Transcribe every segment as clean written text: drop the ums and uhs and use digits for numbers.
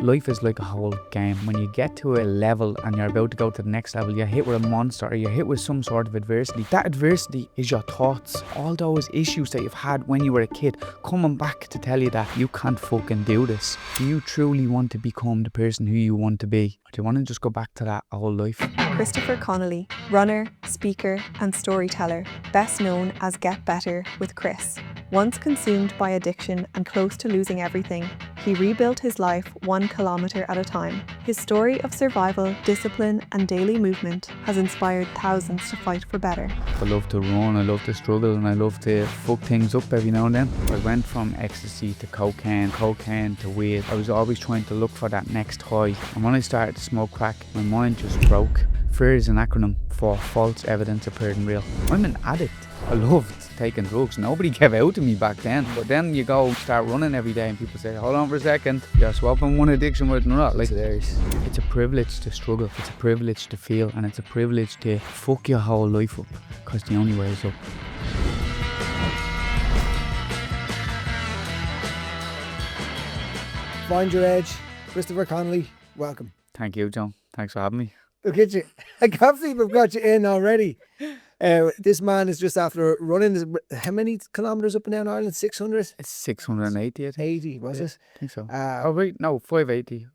life is like a whole game. When you get to a level and you're about to go to the next level, you're hit with a monster or you're hit with some sort of adversity. That adversity is your thoughts. All those issues that you've had when you were a kid coming back to tell you that you can't fucking do this. Do you truly want to become the person who you want to be? Or do you want to just go back to that whole life? Chris Connolly, runner, speaker and storyteller, best known as Get Better with Chris. Once consumed by addiction and close to losing everything, he rebuilt his life 1 kilometre at a time. His story of survival, discipline and daily movement has inspired thousands to fight for better. I love to run, I love to struggle, and I love to fuck things up every now and then. I went from ecstasy to cocaine to weed. I was always trying to look for that next high. And when I started to smoke crack, my mind just broke. FEAR is an acronym for false evidence appearing real. I'm an addict. I loved taking drugs. Nobody gave out to me back then. But then you go start running every day and people say, hold on for a second, you're swapping one addiction with another. Like, it's a privilege to struggle, it's a privilege to feel, and it's a privilege to fuck your whole life up, because the only way is up. Find your edge. Chris Connolly, welcome. Thank you, John. Thanks for having me. Look at you. I can't believe I've got you in already. This man is just after running, how many kilometres up and down Ireland? 600? It's 680, I think. 80, was it? I think so. Oh, wait, no, 580.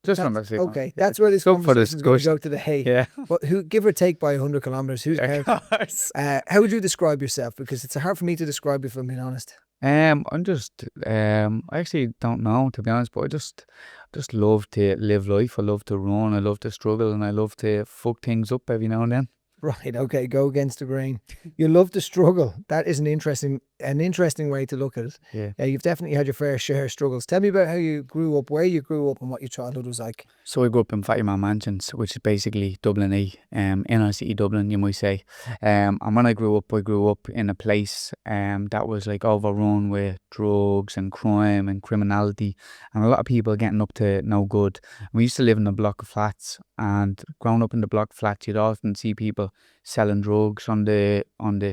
Just under 600. Okay, that's where this conversation is going to go to the hay. Yeah. But who, give or take by 100 kilometres, who's how would you describe yourself? Because it's hard for me to describe you, if I'm being honest. I actually don't know, to be honest, but I just love to live life. I love to run, I love to struggle, and I love to fuck things up every now and then. Right, okay, go against the grain. You love to struggle. That is an interesting way to look at it. Yeah. You've definitely had your fair share of struggles. Tell me about how you grew up, where you grew up and what your childhood was like. So I grew up in Fattyman Mansions, which is basically Dublin inner city Dublin, you might say. And when I grew up in a place that was like overrun with drugs and crime and criminality and a lot of people getting up to no good. We used to live in a block of flats, and growing up in the block of flats, you'd often see people selling drugs on the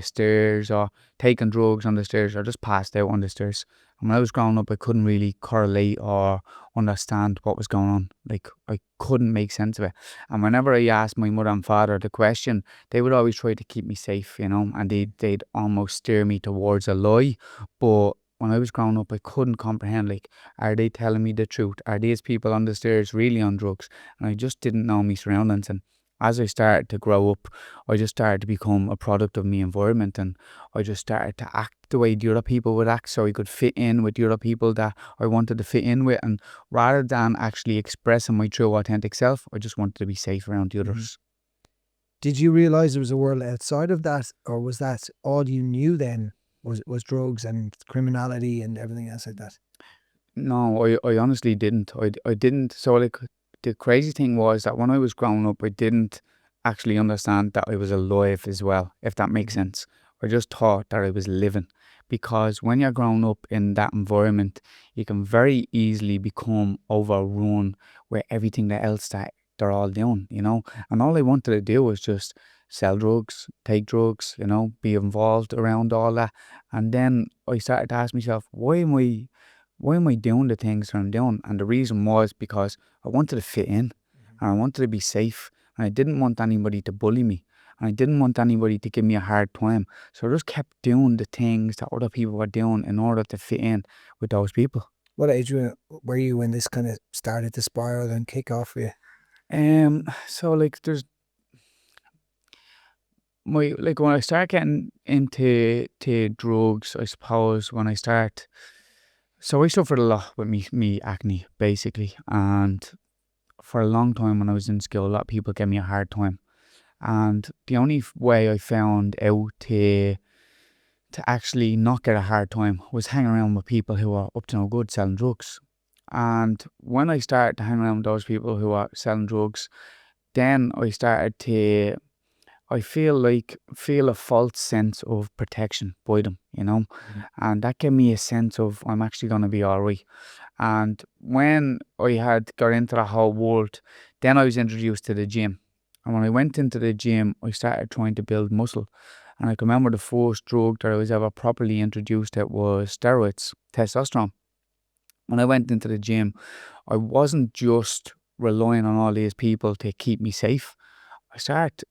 stairs, or taking drugs on the stairs, or just passed out on the stairs. And when I was growing up, I couldn't really correlate or understand what was going on. Like, I couldn't make sense of it. And whenever I asked my mother and father the question, they would always try to keep me safe, you know, and they'd almost steer me towards a lie. But when I was growing up, I couldn't comprehend, like, are they telling me the truth? Are these people on the stairs really on drugs? And I just didn't know my surroundings. And as I started to grow up, I just started to become a product of my environment, and I just started to act the way the other people would act, so I could fit in with the other people that I wanted to fit in with. And rather than actually expressing my true authentic self, I just wanted to be safe around the others. Did you realise there was a world outside of that, or was that all you knew then was drugs and criminality and everything else like that? No, I honestly didn't. I didn't. So, like, the crazy thing was that when I was growing up, I didn't actually understand that I was alive as well, if that makes sense. I just thought that I was living, because when you're growing up in that environment, you can very easily become overrun with everything else that they're all doing, you know. And all I wanted to do was just sell drugs, take drugs, you know, be involved around all that. And then I started to ask myself, why am I doing the things that I'm doing? And the reason was because I wanted to fit in, and I wanted to be safe, and I didn't want anybody to bully me, and I didn't want anybody to give me a hard time. So I just kept doing the things that other people were doing in order to fit in with those people. What age were you when this kind of started to spiral and kick off for you? So like when I start getting into drugs, I suppose so I suffered a lot with me acne, basically. And for a long time when I was in school, a lot of people gave me a hard time. And the only way I found out to actually not get a hard time was hanging around with people who are up to no good selling drugs. And when I started to hang around with those people who are selling drugs, then I started to feel a false sense of protection by them, you know. And that gave me a sense of I'm actually going to be all right. And when I had got into the whole world, then I was introduced to the gym. And when I went into the gym, I started trying to build muscle. And I can remember the first drug that I was ever properly introduced to was steroids, testosterone. when I went into the gym, I wasn't just relying on all these people to keep me safe. I started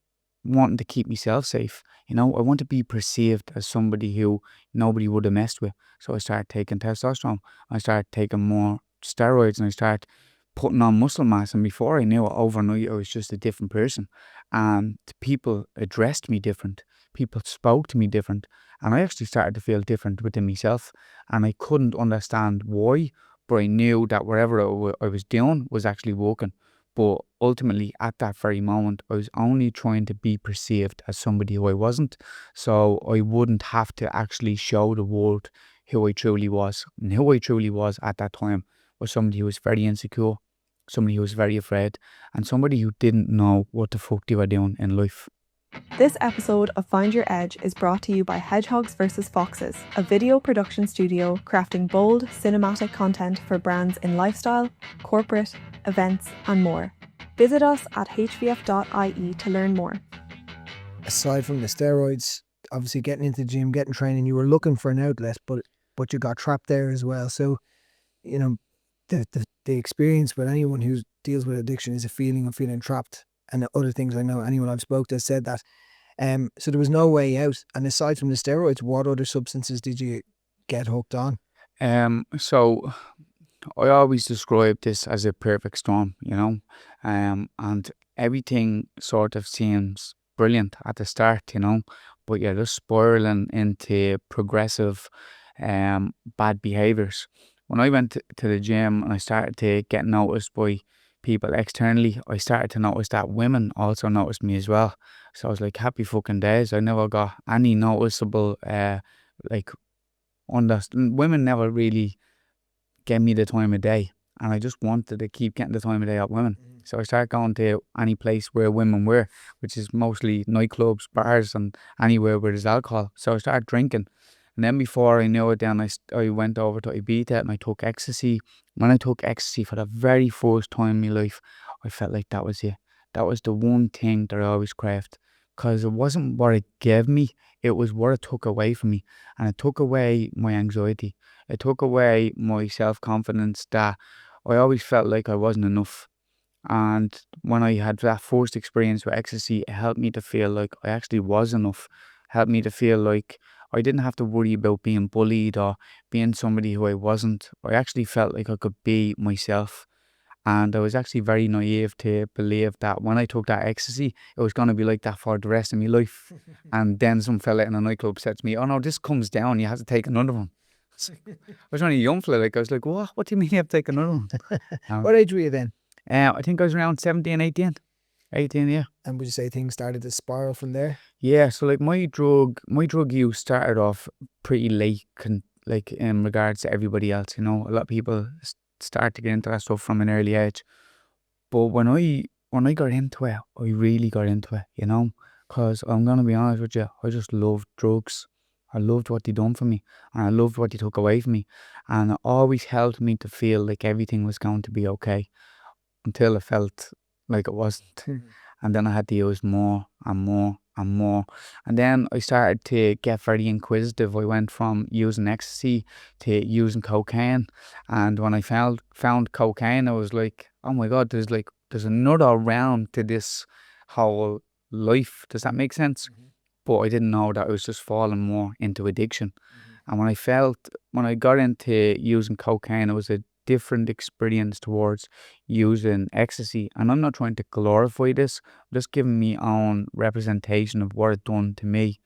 wanting to keep myself safe. I want to be perceived as somebody who nobody would have messed with. So I started taking testosterone. I started taking more steroids, and I started putting on muscle mass. And before I knew it, overnight, I was just a different person. And people addressed me different. People spoke to me different. And I actually started to feel different within myself. And I couldn't understand why, but I knew that whatever I was doing was actually working. But ultimately, at that very moment, I was only trying to be perceived as somebody who I wasn't. So I wouldn't have to actually show the world who I truly was. And who I truly was at that time was somebody who was very insecure, somebody who was very afraid, and somebody who didn't know what the fuck they were doing in life. This episode of Find Your Edge is brought to you by Hedgehogs vs. Foxes, a video production studio crafting bold, cinematic content for brands in lifestyle, corporate, events, and more. Visit us at hvf.ie to learn more. Aside from the steroids, obviously getting into the gym, getting training, you were looking for an outlet, but you got trapped there as well. So, the experience with anyone who deals with addiction is a feeling of feeling trapped. And other things I know anyone I've spoke to has said that. So there was no way out. And aside from the steroids, what other substances did you get hooked on? So I always describe this as a perfect storm, and everything sort of seems brilliant at the start, but you're just spiraling into progressive bad behaviors. When I went to the gym and I started to get noticed by people externally, I started to notice that women also noticed me as well. So I was like, happy fucking days. I never got any noticeable, women never really gave me the time of day. And I just wanted to keep getting the time of day at women. So I started going to any place where women were, which is mostly nightclubs, bars, and anywhere where there's alcohol. So I started drinking. And then before I knew it, then I went over to Ibiza and I took ecstasy. When I took ecstasy for the very first time in my life, I felt like that was it. That was the one thing that I always craved. Because it wasn't what it gave me, it was what it took away from me. And it took away my anxiety. It took away my self-confidence that I always felt like I wasn't enough. And when I had that first experience with ecstasy, it helped me to feel like I actually was enough. Helped me to feel like I didn't have to worry about being bullied or being somebody who I wasn't. I actually felt like I could be myself. And I was actually very naive to believe that when I took that ecstasy, it was going to be like that for the rest of my life. And then some fella in a nightclub said to me, oh no, this comes down, you have to take another one. I was only a young fella, I was like, what do you mean you have to take another one? What age were you then? I think I was around 17, 18. 18, yeah. And would you say things started to spiral from there? Yeah, so like my drug use started off pretty late, in regards to everybody else. A lot of people start to get into that stuff from an early age. But when I got into it, I really got into it. Because I'm gonna be honest with you, I just loved drugs. I loved what they done for me, and I loved what they took away from me, and it always helped me to feel like everything was going to be okay, until it felt like it wasn't. And then I had to use more and more and more. And then I started to get very inquisitive. I went from using ecstasy to using cocaine. And when I found cocaine, I was like, oh my God, there's another round to this whole life. Does that make sense? But I didn't know that I was just falling more into addiction. And when I got into using cocaine, it was a different experience towards using ecstasy. And I'm not trying to glorify this, I'm just giving me own representation of what it done to me.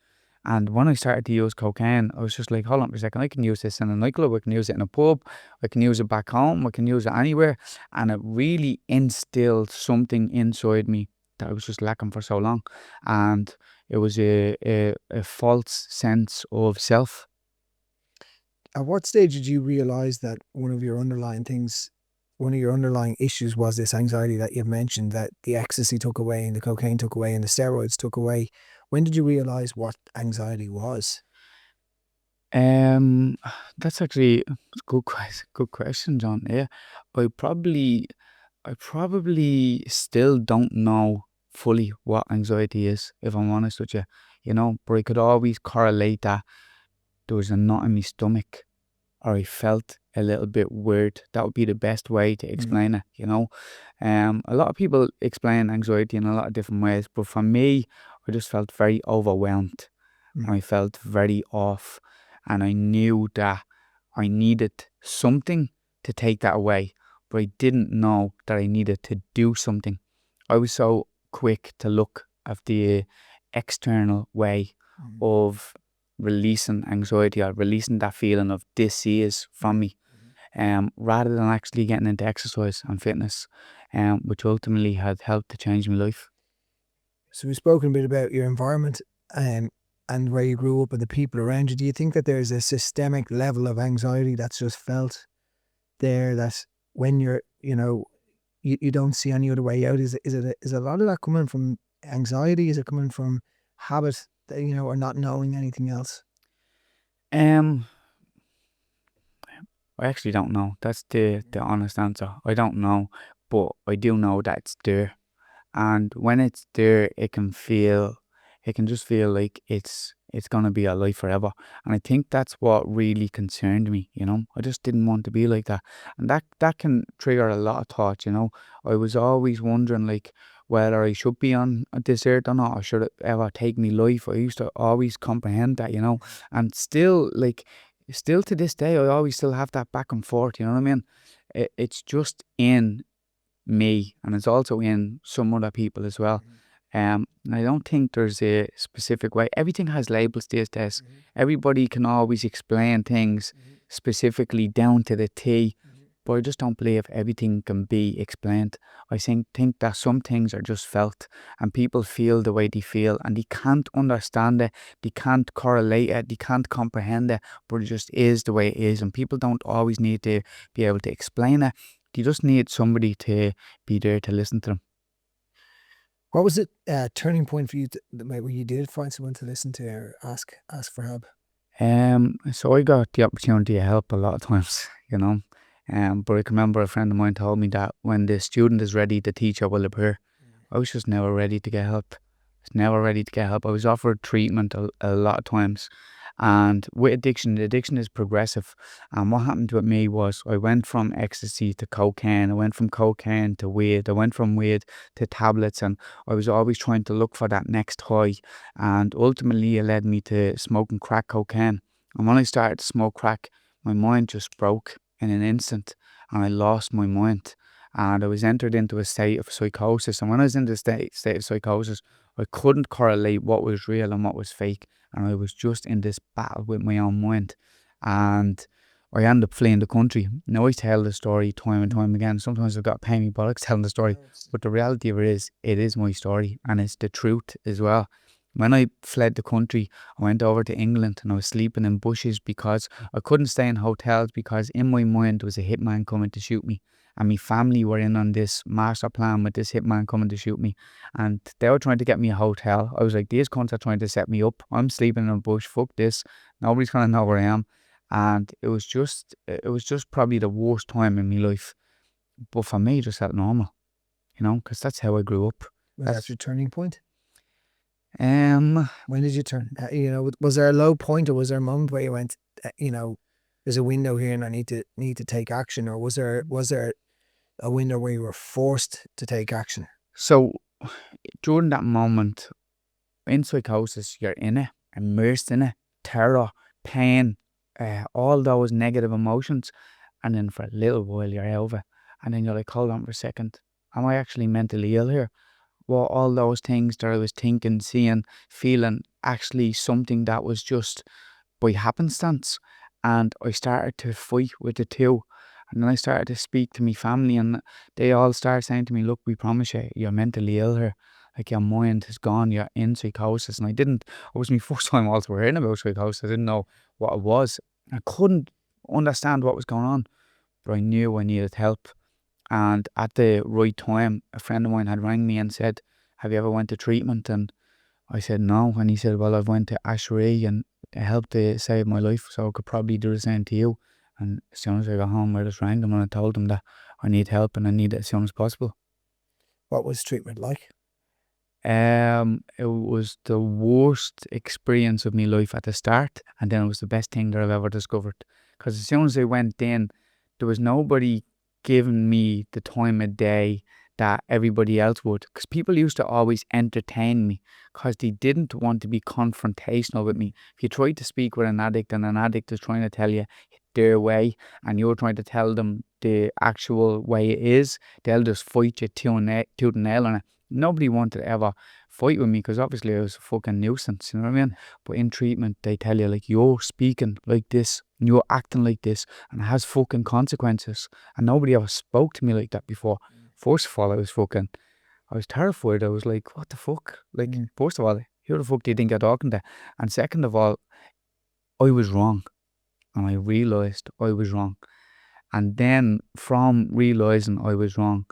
And when I started to use cocaine, I was just like, hold on for a second, I can use this in a nightclub, I can use it in a pub, I can use it back home, I can use it anywhere. And it really instilled something inside me that I was just lacking for so long. And it was a false sense of self. At what stage did you realize that one of your underlying issues was this anxiety that you've mentioned, that the ecstasy took away and the cocaine took away and the steroids took away? When did you realize what anxiety was? That's actually a good question, John. Yeah, I probably still don't know fully what anxiety is, if I'm honest with you. But I could always correlate that there was a knot in my stomach, or I felt a little bit weird. That would be the best way to explain it, you know. A lot of people explain anxiety in a lot of different ways, but for me, I just felt very overwhelmed. And I felt very off, and I knew that I needed something to take that away, but I didn't know that I needed to do something. I was so quick to look at the external way of releasing anxiety or releasing that feeling of disease from me, rather than actually getting into exercise and fitness, which ultimately had helped to change my life. So we've spoken a bit about your environment and where you grew up and the people around you. Do you think that there's a systemic level of anxiety that's just felt there, that when you're, you don't see any other way out? Is a lot of that coming from anxiety? Is it coming from habit, or not knowing anything else? Um, I actually don't know. That's the honest answer. I don't know, but I do know that it's there. And when it's there, it can just feel like it's gonna be a life forever. And I think that's what really concerned me, you know. I just didn't want to be like that. And that can trigger a lot of thoughts, you know. I was always wondering like whether I should be on this earth or not, or should it ever take me life. I used to always comprehend that, you know. And still to this day I always still have that back and forth, you know what I mean? It's just in me, and it's also in some other people as well. And I don't think there's a specific way. Everything has labels these days. Everybody can always explain things specifically down to the T, but I just don't believe everything can be explained. I think that some things are just felt, and people feel the way they feel, and they can't understand it, they can't correlate it, they can't comprehend it, but it just is the way it is. And people don't always need to be able to explain it. You just need somebody to be there to listen to them. What was it turning point for you where you did find someone to listen to or ask for help? So I got the opportunity to help a lot of times, you know. But I can remember a friend of mine told me that when the student is ready, the teacher will appear. I was just never ready to get help. I was never ready to get help. I was offered treatment a lot of times. And with addiction, the addiction is progressive. And what happened with me was I went from ecstasy to cocaine. I went from cocaine to weed. I went from weed to tablets. And I was always trying to look for that next high. And ultimately, it led me to smoking crack cocaine. And when I started to smoke crack, my mind just broke in an instant, and I lost my mind. And I was entered into a state of psychosis. And when I was in the state of psychosis, I couldn't correlate what was real and what was fake. And I was just in this battle with my own mind. And I ended up fleeing the country. Now I tell the story time and time again. Sometimes I've got a pain in my bollocks telling the story. But the reality of it is my story, and it's the truth as well. When I fled the country, I went over to England, and I was sleeping in bushes because I couldn't stay in hotels, because in my mind there was a hitman coming to shoot me. And my family were in on this master plan with this hitman coming to shoot me. And they were trying to get me a hotel. I was like, these cunts are trying to set me up. I'm sleeping in a bush. Fuck this. Nobody's going to know where I am. And it was just probably the worst time in my life. But for me, it just felt normal, you know, because that's how I grew up. Was that your turning point? Um, When did you turn? Was there a low point, or was there a moment where you went, there's a window here and I need to take action? Or was there a window where you were forced to take action? So during that moment, in psychosis, you're in it, immersed in it, terror, pain, all those negative emotions. And then for a little while, you're out of it. And then you're like, hold on for a second. Am I actually mentally ill here? Well, all those things that I was thinking, seeing, feeling, actually something that was just by happenstance. And I started to fight with the two. And then I started to speak to my family, and they all started saying to me, look, we promise you, you're mentally ill here. Like, your mind is gone, you're in psychosis. And it was my first time also hearing about psychosis. I didn't know what it was. I couldn't understand what was going on, but I knew I needed help. And at the right time, a friend of mine had rang me and said, have you ever went to treatment? And I said no. And he said, well, I've went to Ashray and it helped to save my life, so I could probably do the same to you. And as soon as I got home, I just rang them and I told them that I need help and I need it as soon as possible. What was treatment like? It was the worst experience of my life at the start, and then it was the best thing that I've ever discovered, Because as soon as I went in, there was nobody giving me the time of day that everybody else would. Because people used to always entertain me because they didn't want to be confrontational with me. If you tried to speak with an addict and an addict is trying to tell you their way and you're trying to tell them the actual way it is, they'll just fight you tooth and nail on it. Nobody wanted to ever fight with me because obviously I was a fucking nuisance, you know what I mean? But in treatment, they tell you, like, you're speaking like this, and you're acting like this, and it has fucking consequences. And nobody ever spoke to me like that before. First of all, I was terrified. I was like, what the fuck? Like, first of all, who the fuck do you think you're talking to? And second of all, I was wrong. And I realised I was wrong. And then from realising I was wrong,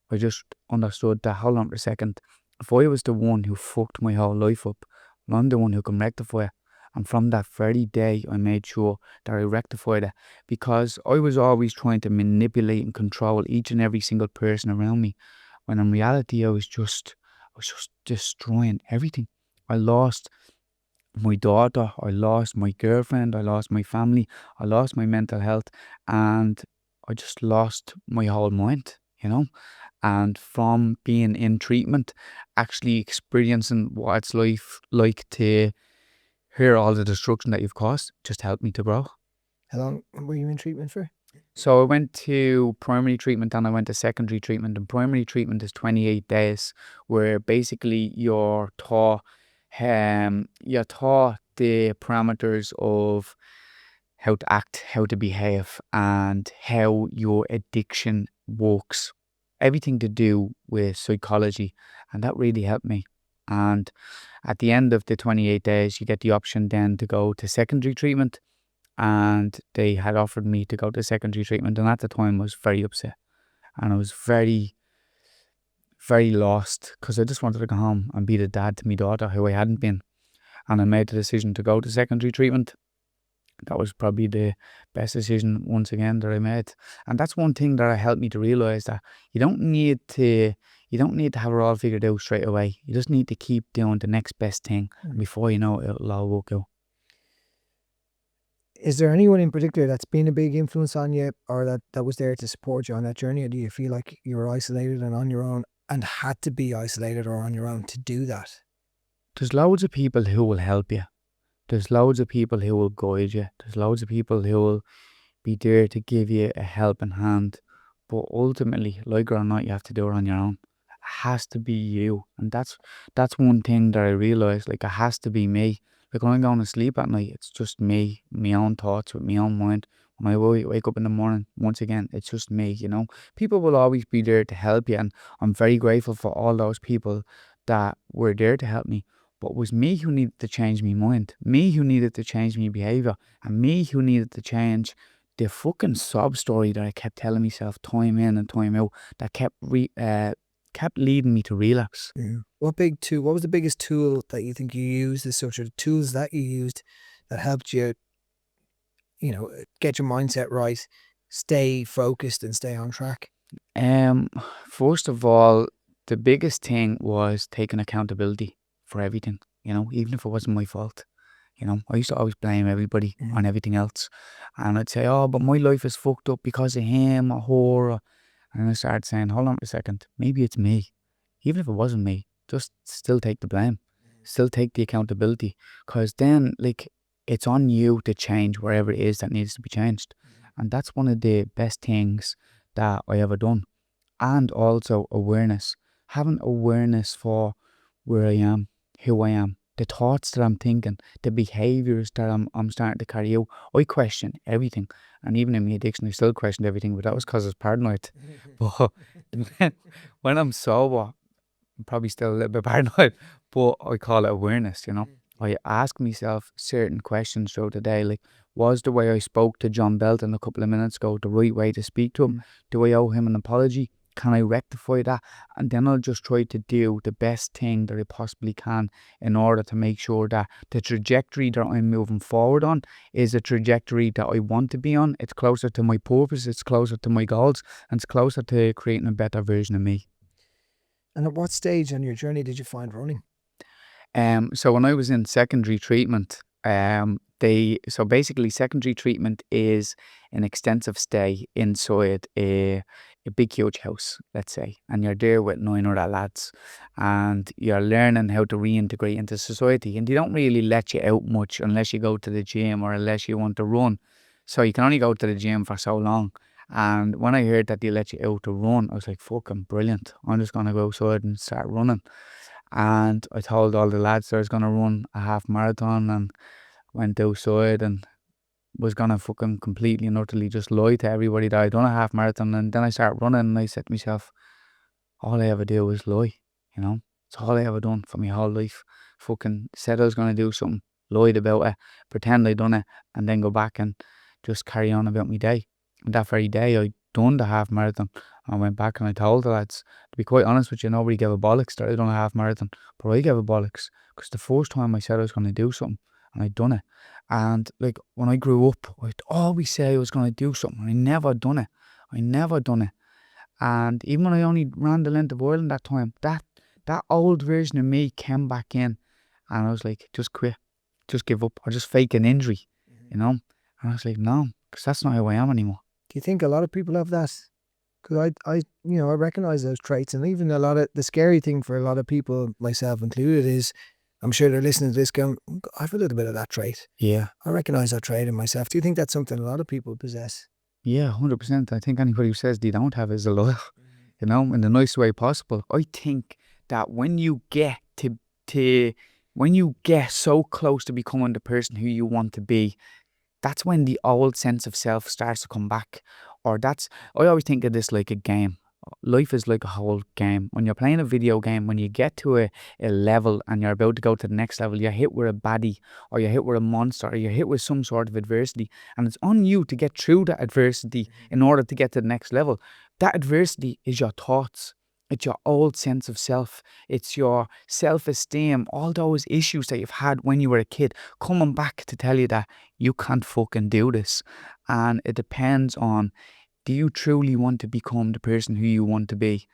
I just understood that, hold on for a second, if I was the one who fucked my whole life up, I'm the one who can rectify it. And from that very day, I made sure that I rectified it, because I was always trying to manipulate and control each and every single person around me, when in reality I was just destroying everything. I lost my daughter, I lost my girlfriend, I lost my family, I lost my mental health, and I just lost my whole mind, you know. And from being in treatment, actually experiencing what it's like to hear all the destruction that you've caused, just helped me to grow. How long were you in treatment for? So I went to primary treatment and I went to secondary treatment. And primary treatment is 28 days, where basically you're taught the parameters of how to act, how to behave, and how your addiction works. Everything to do with psychology, and that really helped me. And at the end of the 28 days, you get the option then to go to secondary treatment. And they had offered me to go to secondary treatment, and at the time I was very upset, and I was very, very lost, because I just wanted to go home and be the dad to my daughter, who I hadn't been. And I made the decision to go to secondary treatment. That was probably the best decision once again that I made. And that's one thing that helped me to realise that you don't need to have it all figured out straight away. You just need to keep doing the next best thing, and before you know it, it'll all work out. Is there anyone in particular that's been a big influence on you, or that was there to support you on that journey? Or do you feel like you were isolated and on your own, and had to be isolated or on your own to do that? There's loads of people who will help you. There's loads of people who will guide you. There's loads of people who will be there to give you a helping hand. But ultimately, like it or not, you have to do it on your own. It has to be you. And that's one thing that I realised. Like, it has to be me. Like, when I'm going to sleep at night, it's just me, my own thoughts with my own mind. When I wake up in the morning, once again, it's just me, you know. People will always be there to help you, and I'm very grateful for all those people that were there to help me. But it was me who needed to change my mind, me who needed to change my behaviour, and me who needed to change the fucking sob story that I kept telling myself time in and time out, that kept leading me to relapse. Yeah. What was the biggest tool that you think you used, as such, or the tools that you used that helped you, get your mindset right, stay focused and stay on track? First of all, the biggest thing was taking accountability for everything, even if it wasn't my fault. I used to always blame everybody on everything else. And I'd say, oh, but my life is fucked up because of him or her. And I started saying, hold on a second, maybe it's me. Even if it wasn't me, just still take the blame. Still take the accountability. Because then, it's on you to change wherever it is that needs to be changed. And that's one of the best things that I ever done. And also awareness. Having awareness for where I am, who I am, the thoughts that I'm thinking, the behaviours that I'm starting to carry out. I question everything. And even in my addiction, I still questioned everything, but that was because I was paranoid. But when I'm sober, I'm probably still a little bit paranoid, but I call it awareness, I ask myself certain questions throughout the day, like, was the way I spoke to John Belton a couple of minutes ago the right way to speak to him? Do I owe him an apology? Can I rectify that? And then I'll just try to do the best thing that I possibly can in order to make sure that the trajectory that I'm moving forward on is a trajectory that I want to be on. It's closer to my purpose, it's closer to my goals, and it's closer to creating a better version of me. And at what stage on your journey did you find running? So when I was in secondary treatment, So basically secondary treatment is an extensive stay inside a big huge house, let's say, and you're there with 9 other lads, and you're learning how to reintegrate into society, and they don't really let you out much unless you go to the gym or unless you want to run. So you can only go to the gym for so long. And when I heard that they let you out to run, I was like, fucking brilliant. I'm just gonna go outside and start running. And I told all the lads that I was gonna run a half marathon, and went outside and was gonna fucking completely and utterly just lie to everybody that I'd done a half marathon. And then I started running, and I said to myself, all I ever do is lie, you know? It's all I ever done for my whole life. Fucking said I was gonna do something, lied about it, pretend I'd done it, and then go back and just carry on about my day. And that very day I done the half marathon. I went back and I told the lads, to be quite honest with you, nobody gave a bollocks that I'd done a half marathon, but I gave a bollocks because the first time I said I was going to do something, and I'd done it. And like when I grew up, I'd always say I was going to do something, and I never done it. I never done it. And even when I only ran the length of Ireland that time, that old version of me came back in, and I was like, just quit, just give up, or just fake an injury, you know? And I was like, no, because that's not who I am anymore. Do you think a lot of people have that? Because I recognize those traits, and even a lot of the scary thing for a lot of people, myself included, is I'm sure they're listening to this going, I have a little bit of that trait. Yeah. I recognize that trait in myself. Do you think that's something a lot of people possess? Yeah, 100%. I think anybody who says they don't have is a liar, you know, in the nicest way possible. I think that when you get when you get so close to becoming the person who you want to be, that's when the old sense of self starts to come back. I always think of this like a game. Life is like a whole game. When you're playing a video game, when you get to a level and you're about to go to the next level, you're hit with a baddie, or you're hit with a monster, or you're hit with some sort of adversity. And it's on you to get through that adversity in order to get to the next level. That adversity is your thoughts. It's your old sense of self. It's your self-esteem. All those issues that you've had when you were a kid coming back to tell you that you can't fucking do this. And it depends on, do you truly want to become the person who you want to be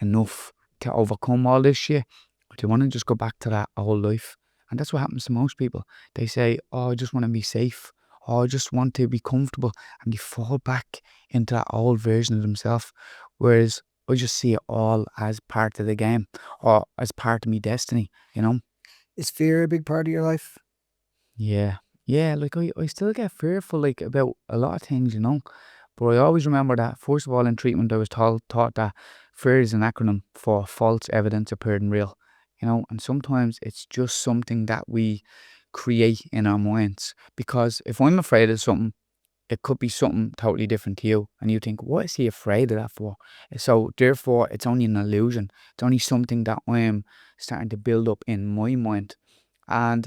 enough to overcome all this shit? Or do you want to just go back to that old life? And that's what happens to most people. They say, oh, I just want to be safe. Oh, I just want to be comfortable. And they fall back into that old version of themselves. Whereas I just see it all as part of the game, or as part of my destiny, you know? Is fear a big part of your life? Yeah. Yeah, like I still get fearful like about a lot of things, you know? But I always remember that, first of all, in treatment, I was taught that fear is an acronym for false evidence appearing real, you know? And sometimes it's just something that we create in our minds. Because if I'm afraid of something, it could be something totally different to you. And you think, what is he afraid of that for? So therefore, it's only an illusion. It's only something that I'm starting to build up in my mind. And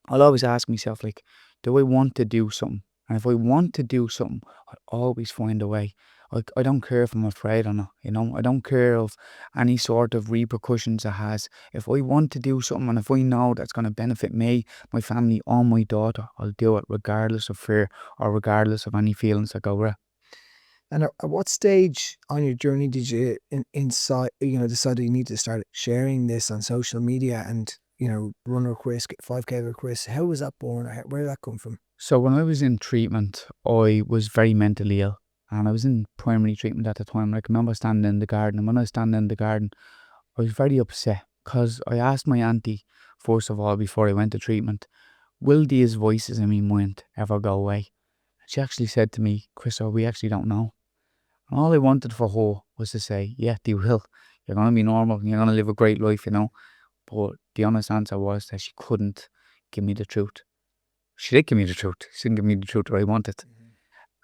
I'll always ask myself, like, do I want to do something? And if I want to do something, I always find a way. I don't care if I'm afraid or not, you know. I don't care of any sort of repercussions it has. If I want to do something, and if I know that's going to benefit me, my family, or my daughter, I'll do it regardless of fear or regardless of any feelings that go with it. And at what stage on your journey did you decide that you need to start sharing this on social media and, runner Chris, 5K Chris? How was that born? Where did that come from? So when I was in treatment, I was very mentally ill. And I was in primary treatment at the time. I remember standing in the garden. And when I was standing in the garden, I was very upset. Because I asked my auntie, first of all, before I went to treatment, will these voices in my mind ever go away? She actually said to me, Chris, we actually don't know. And all I wanted for her was to say, yeah, they will. You're going to be normal. You're going to live a great life, you know. But the honest answer was that she couldn't give me the truth. She did give me the truth. She didn't give me the truth that I wanted.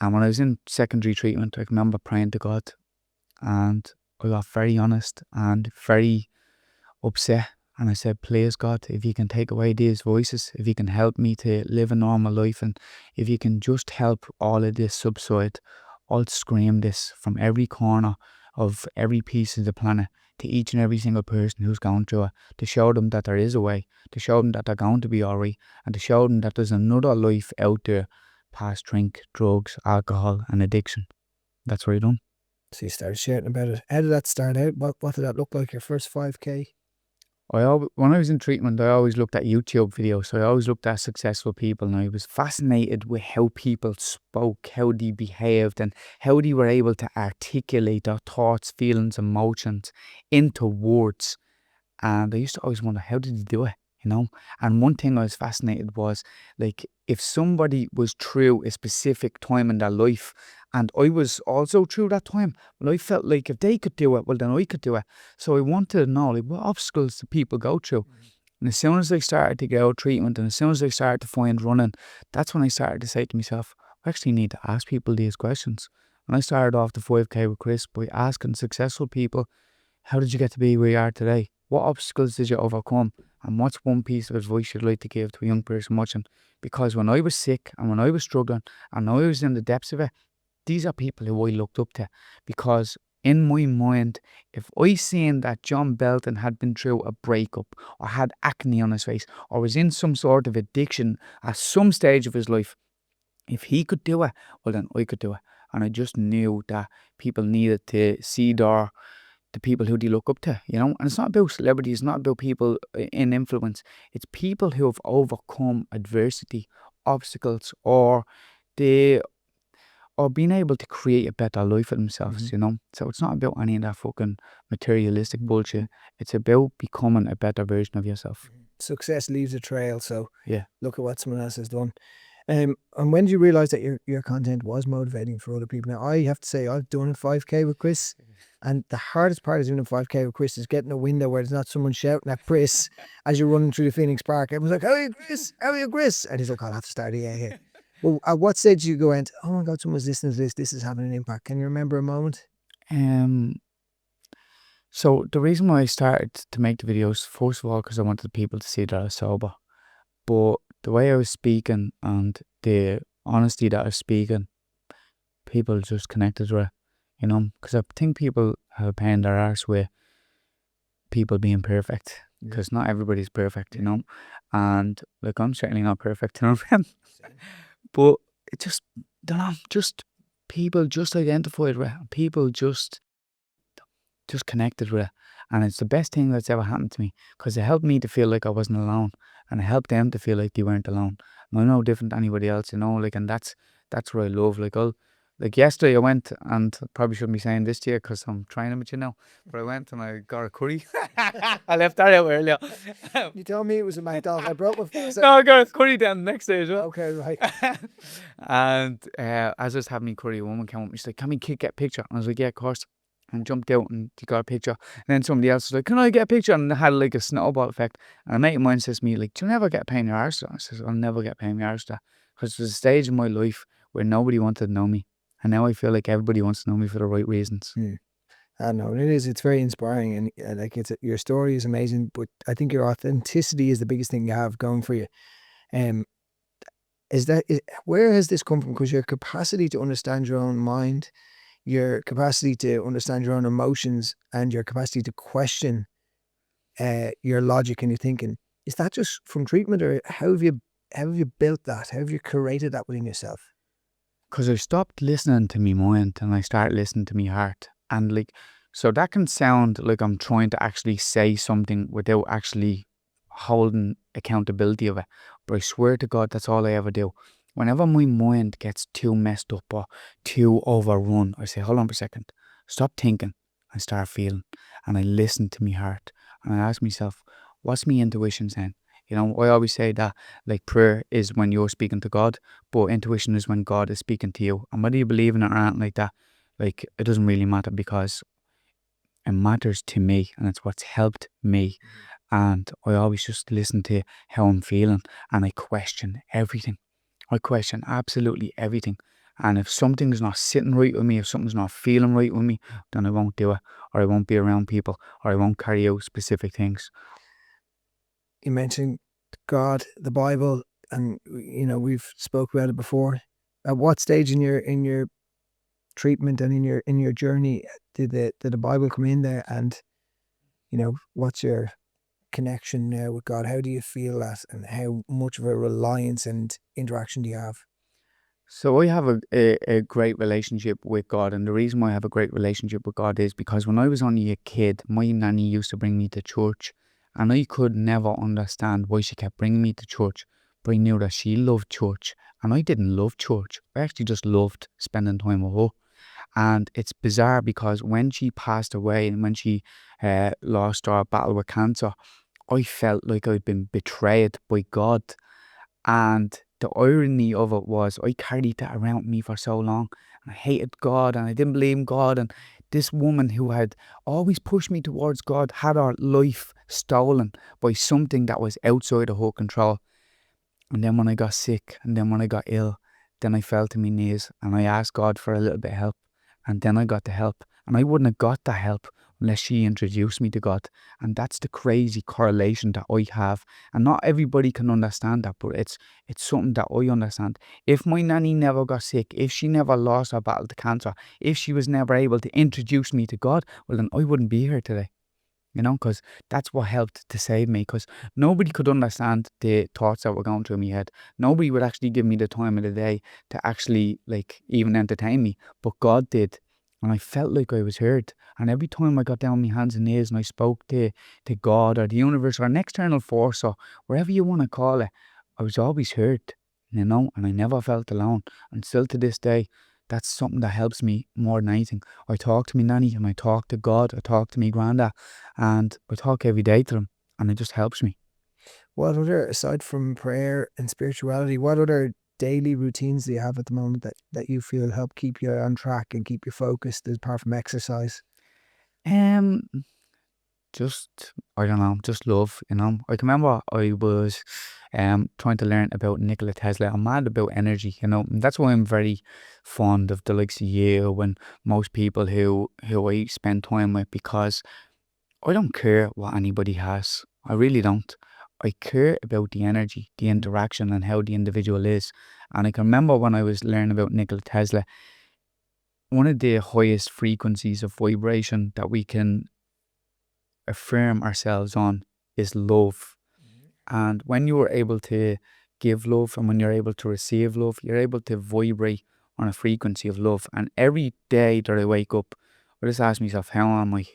And when I was in secondary treatment, I remember praying to God. And I got very honest and very upset. And I said, please God, if you can take away these voices, if you can help me to live a normal life, and if you can just help all of this subside, I'll scream this from every corner of every piece of the planet to each and every single person who's going through it, to show them that there is a way, to show them that they're going to be alright, and to show them that there's another life out there past drink, drugs, alcohol and addiction. That's what I done. So you started sharing about it. How did that start out? What did that look like, your first 5K? When I was in treatment, I always looked at YouTube videos. So I always looked at successful people, and I was fascinated with how people spoke, how they behaved, and how they were able to articulate their thoughts, feelings, emotions into words. And I used to always wonder, how did they do it? And one thing I was fascinated was, like, if somebody was through a specific time in their life and I was also through that time, well, I felt like if they could do it, well, then I could do it. So I wanted to know, like, what obstacles do people go through? And as soon as I started to get out of treatment, and as soon as I started to find running, that's when I started to say to myself, I actually need to ask people these questions. And I started off the 5K with Chris by asking successful people, how did you get to be where you are today? What obstacles did you overcome? And what's one piece of advice you'd like to give to a young person watching? Because when I was sick and when I was struggling and I was in the depths of it, these are people who I looked up to. Because in my mind, if I seen that John Belton had been through a breakup or had acne on his face or was in some sort of addiction at some stage of his life, if he could do it, well, then I could do it. And I just knew that people needed to see the people who they look up to, And it's not about celebrities, it's not about people in influence. It's people who have overcome adversity, obstacles, or being able to create a better life for themselves, So it's not about any of that fucking materialistic bullshit. It's about becoming a better version of yourself. Success leaves a trail, so Yeah. look at what someone else has done. And when did you realise that your content was motivating for other people? Now, I have to say, I've done a 5K with Chris, and the hardest part of doing a 5K with Chris is getting a window where there's not someone shouting at Chris as you're running through the Phoenix Park. Everyone's like, how are you, Chris? How are you, Chris? And he's like, I'll have to start again here. Well, at what stage did you go and, oh my God, someone's listening to this. This is having an impact. Can you remember a moment? So the reason why I started to make the videos, first of all, because I wanted people to see that I was sober. But the way I was speaking and the honesty that I was speaking, people just connected with it, because I think people have a pain in their arse with people being perfect, because not everybody's perfect, and like, I'm certainly not perfect, but it just, don't know, just people just identified with it, people just connected with it, and it's the best thing that's ever happened to me, because it helped me to feel like I wasn't alone, and it helped them to feel like they weren't alone. And I'm no different to anybody else, like, and that's what I love. Like yesterday I went, and I probably shouldn't be saying this to you because I'm training with you now, but I went and I got a curry. I left that out earlier. You told me it was a McDonald's. I brought my fast. No, I got a curry down the next day as well. Okay, right. And as I was having me curry, a woman came up and she's like, "Can we get a picture?" And I was like, "Yeah, of course." And jumped out and he got a picture. And then somebody else was like, "Can I get a picture?" And it had like a snowball effect. And a mate of mine says to me, like, "Do you never get a pain in your arse?" I says, "I'll never get a pain in my arse." Because there's a stage in my life where nobody wanted to know me. And now I feel like everybody wants to know me for the right reasons. I know it is. It's very inspiring, and like your story is amazing. But I think your authenticity is the biggest thing you have going for you. Where has this come from? Because your capacity to understand your own mind, your capacity to understand your own emotions, and your capacity to question your logic and your thinking, is that just from treatment, or how have you built that? How have you created that within yourself? Because I stopped listening to my mind and I started listening to my heart. And like, so that can sound like I'm trying to actually say something without actually holding accountability of it. But I swear to God, that's all I ever do. Whenever my mind gets too messed up or too overrun, I say, hold on for a second, stop thinking and start feeling. And I listen to my heart and I ask myself, what's my intuition saying? I always say that, like, prayer is when you're speaking to God, but intuition is when God is speaking to you. And whether you believe in it or not like that, like, it doesn't really matter, because it matters to me and it's what's helped me. And I always just listen to how I'm feeling and I question everything. I question absolutely everything. And if something's not sitting right with me, if something's not feeling right with me, then I won't do it, or I won't be around people, or I won't carry out specific things. You mentioned God, the Bible, and we've spoke about it before. At what stage in your treatment and in your journey did the Bible come in there? And what's your connection now with God? How do you feel that, and how much of a reliance and interaction do you have? So I have a great relationship with God, and the reason why I have a great relationship with God is because when I was only a kid, my nanny used to bring me to church, And I could never understand why she kept bringing me to church, but I knew that she loved church. And I didn't love church. I actually just loved spending time with her. And it's bizarre because when she passed away and when she lost her battle with cancer, I felt like I'd been betrayed by God. And the irony of it was I carried that around me for so long. And I hated God and I didn't believe in God. And this woman who had always pushed me towards God had her life stolen by something that was outside of her control. And then when I got sick and then when I got ill, then I fell to my knees and I asked God for a little bit of help. And then I got the help. And I wouldn't have got that help unless she introduced me to God. And that's the crazy correlation that I have. And not everybody can understand that, but it's something that I understand. If my nanny never got sick, if she never lost her battle to cancer, if she was never able to introduce me to God, well then I wouldn't be here today. Because that's what helped to save me, because nobody could understand the thoughts that were going through my head. Nobody would actually give me the time of the day to actually even entertain me, but God did. And I felt like I was heard. And every time I got down on my hands and knees and I spoke to God or the universe or an external force or wherever you want to call it, I was always heard, and I never felt alone. And still to this day, that's something that helps me more than anything. I talk to my nanny and I talk to God, I talk to my granddad, and I talk every day to them, and it just helps me. What other, aside from prayer and spirituality, what other daily routines do you have at the moment that you feel help keep you on track and keep you focused apart from exercise? Um, I don't know, just love, I can remember I was trying to learn about Nikola Tesla. I'm mad about energy, and that's why I'm very fond of the likes of you and most people who I spend time with, because I don't care what anybody has. I really don't. I care about the energy, the interaction, and how the individual is. And I can remember when I was learning about Nikola Tesla, one of the highest frequencies of vibration that we can affirm ourselves on is love. And when you are able to give love and when you're able to receive love, you're able to vibrate on a frequency of love. And every day that I wake up, I just ask myself, how am I?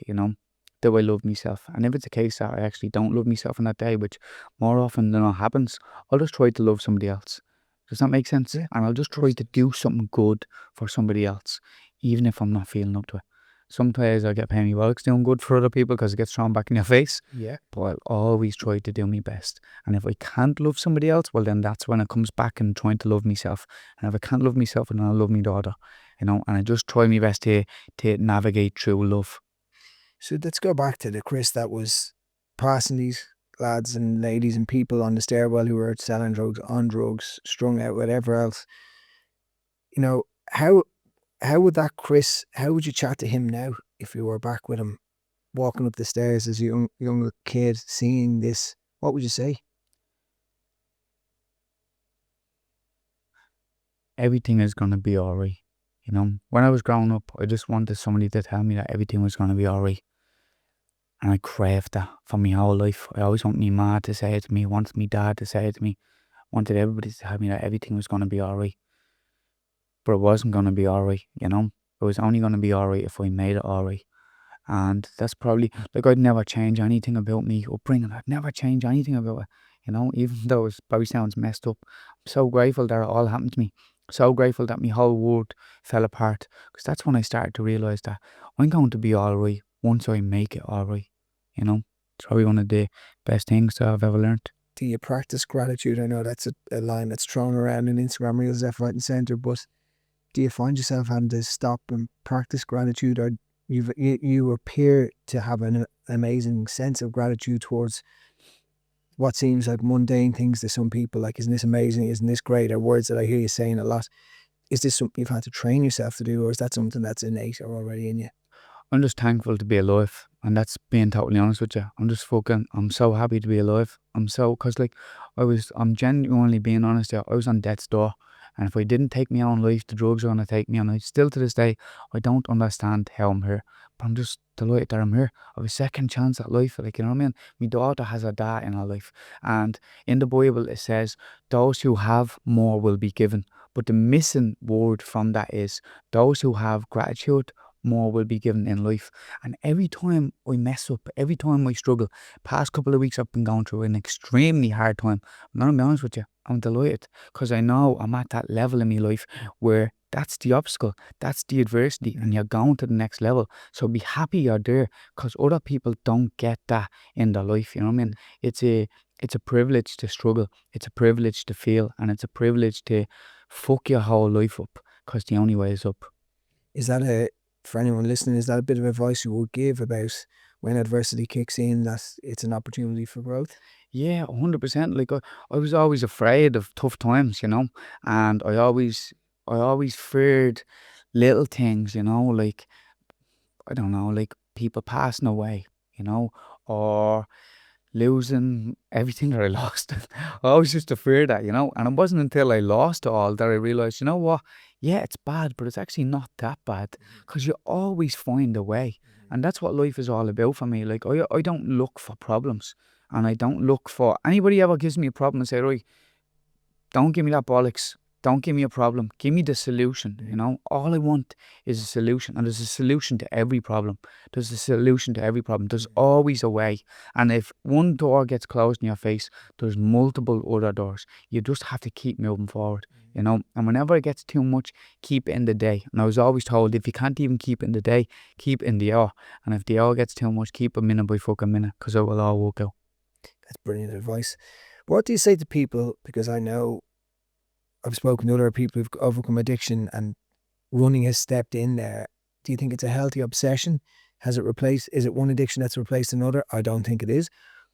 Do I love myself? And if it's a case that I actually don't love myself in that day, which more often than not happens, I'll just try to love somebody else. Does that make sense? Yeah, And I'll just try to do something good for somebody else, even if I'm not feeling up to it. Sometimes I get penny works doing good for other people because it gets thrown back in your face. yeah. But I'll always try to do my best. And if I can't love somebody else, well then that's when it comes back and trying to love myself. And if I can't love myself, then I'll love my daughter. And I just try my best to navigate through love. So let's go back to the Chris that was passing these lads and ladies and people on the stairwell who were selling drugs, on drugs, strung out, whatever else. How would that Chris, how would you chat to him now if you were back with him, walking up the stairs as a young kid, seeing this? What would you say? Everything is going to be alright. When I was growing up, I just wanted somebody to tell me that everything was going to be alright. And I craved that for my whole life. I always wanted my ma to say it to me, wanted my dad to say it to me, wanted everybody to tell me that everything was going to be alright. But it wasn't going to be alright, It was only going to be alright if I made it alright. And that's probably, I'd never change anything about me upbringing. I'd never change anything about it, even though it probably sounds messed up. I'm so grateful that it all happened to me. So grateful that my whole world fell apart. Because that's when I started to realise that I'm going to be alright once I make it alright, It's probably one of the best things that I've ever learned. Do you practice gratitude? I know that's a line that's thrown around in Instagram reels left, right and centre, but do you find yourself having to stop and practice gratitude, or you appear to have an amazing sense of gratitude towards what seems like mundane things to some people, like, isn't this amazing, isn't this great, or words that I hear you saying a lot. Is this something you've had to train yourself to do, or is that something that's innate or already in you? I'm just thankful to be alive, and that's being totally honest with you. I'm so happy to be alive. Cause I'm genuinely being honest here. I was on death's door, and if I didn't take my own life, the drugs are gonna take me. And I still to this day, I don't understand how I'm here, but I'm just delighted that I'm here. I have a second chance at life, you know what I mean? My daughter has a dad in her life, and in the Bible it says, "Those who have more will be given." But the missing word from that is, those who have gratitude, more will be given in life. And every time I mess up, every time I struggle, past couple of weeks I've been going through an extremely hard time. I'm gonna be honest with you, I'm delighted because I know I'm at that level in my life where that's the obstacle, that's the adversity, and you're going to the next level. So be happy you're there because other people don't get that in their life. You know what I mean? It's a privilege to struggle. It's a privilege to feel, and it's a privilege to fuck your whole life up because the only way is up. Is that for anyone listening, is that a bit of advice you would give about when adversity kicks in, that it's an opportunity for growth? Yeah, 100%. Like I was always afraid of tough times, you know, and I always feared little things, you know, like I don't know, like people passing away, you know, or losing everything that I lost. I always used to fear that, you know, and it wasn't until I lost it all that I realized, you know what? Yeah, it's bad, but it's actually not that bad because you always find a way. And that's what life is all about for me. Like, I don't look for problems and I don't look for anybody ever gives me a problem and say, right, don't give me that bollocks. Don't give me a problem. Give me the solution. You know, all I want is a solution, and there's a solution to every problem. There's a solution to every problem. There's always a way. And if one door gets closed in your face, there's multiple other doors. You just have to keep moving forward. You know, and whenever it gets too much, keep it in the day. And I was always told if you can't even keep it in the day, keep it in the hour. And if the hour gets too much, keep a minute by fucking minute, because it will all work out. That's brilliant advice. What do you say to people? Because I know I've spoken to other people who've overcome addiction and running has stepped in there. Do you think it's a healthy obsession? Is it one addiction that's replaced another? I don't think it is.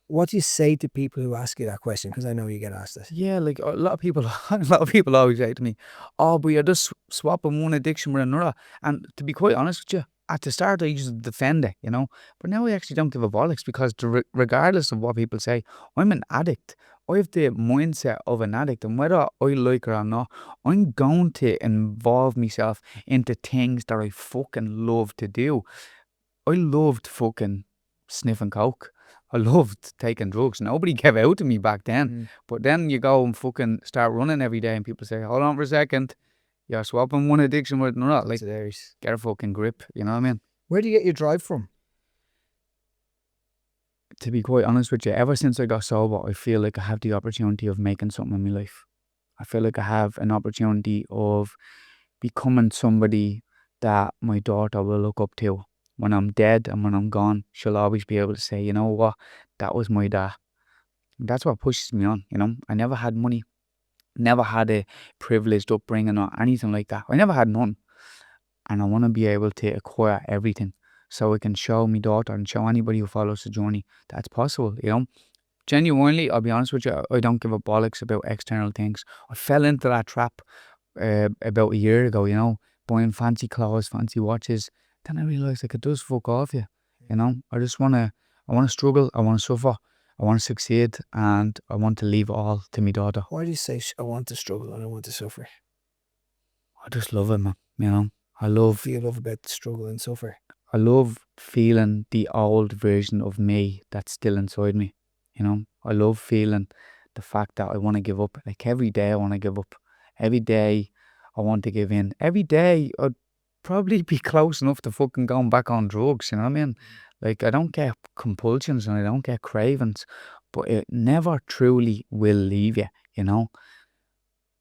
What do you say to people who ask you that question? Because I know you get asked this. Yeah, like a lot of people, a lot of people always say to me, "Oh, but you're just swapping one addiction with another." And to be quite honest with you, at the start I used to defend it, you know, but now I actually don't give a bollocks because regardless of what people say, I'm an addict. I have the mindset of an addict, and whether I like it or not, I'm going to involve myself into things that I fucking love to do. I loved fucking sniffing coke. I loved taking drugs. Nobody gave out to me back then. But then you go and fucking start running every day and people say, hold on for a second. You're swapping one addiction with another. Like, get a fucking grip. You know what I mean? Where do you get your drive from? To be quite honest with you, ever since I got sober, I feel like I have the opportunity of making something in my life. I feel like I have an opportunity of becoming somebody that my daughter will look up to. When I'm dead and when I'm gone, she'll always be able to say, you know what, that was my dad. And that's what pushes me on, you know. I never had money, never had a privileged upbringing or anything like that. I never had none. And I want to be able to acquire everything so I can show my daughter and show anybody who follows the journey that's possible, you know. Genuinely, I'll be honest with you, I don't give a bollocks about external things. I fell into that trap about a year ago, you know, buying fancy clothes, fancy watches. Then I realised like it does fuck off you, you know. I want to struggle, I want to suffer, I want to succeed, and I want to leave it all to my daughter. Why do you say I want to struggle and I want to suffer? I just love it, man. You know, What do you love about the struggle and suffer? I love feeling the old version of me that's still inside me. You know, I love feeling the fact that I want to give up. Like every day I want to give up. Every day I want to give in. Every day I'd probably be close enough to fucking going back on drugs, you know what I mean? Like I don't get compulsions and I don't get cravings, but it never truly will leave you, you know?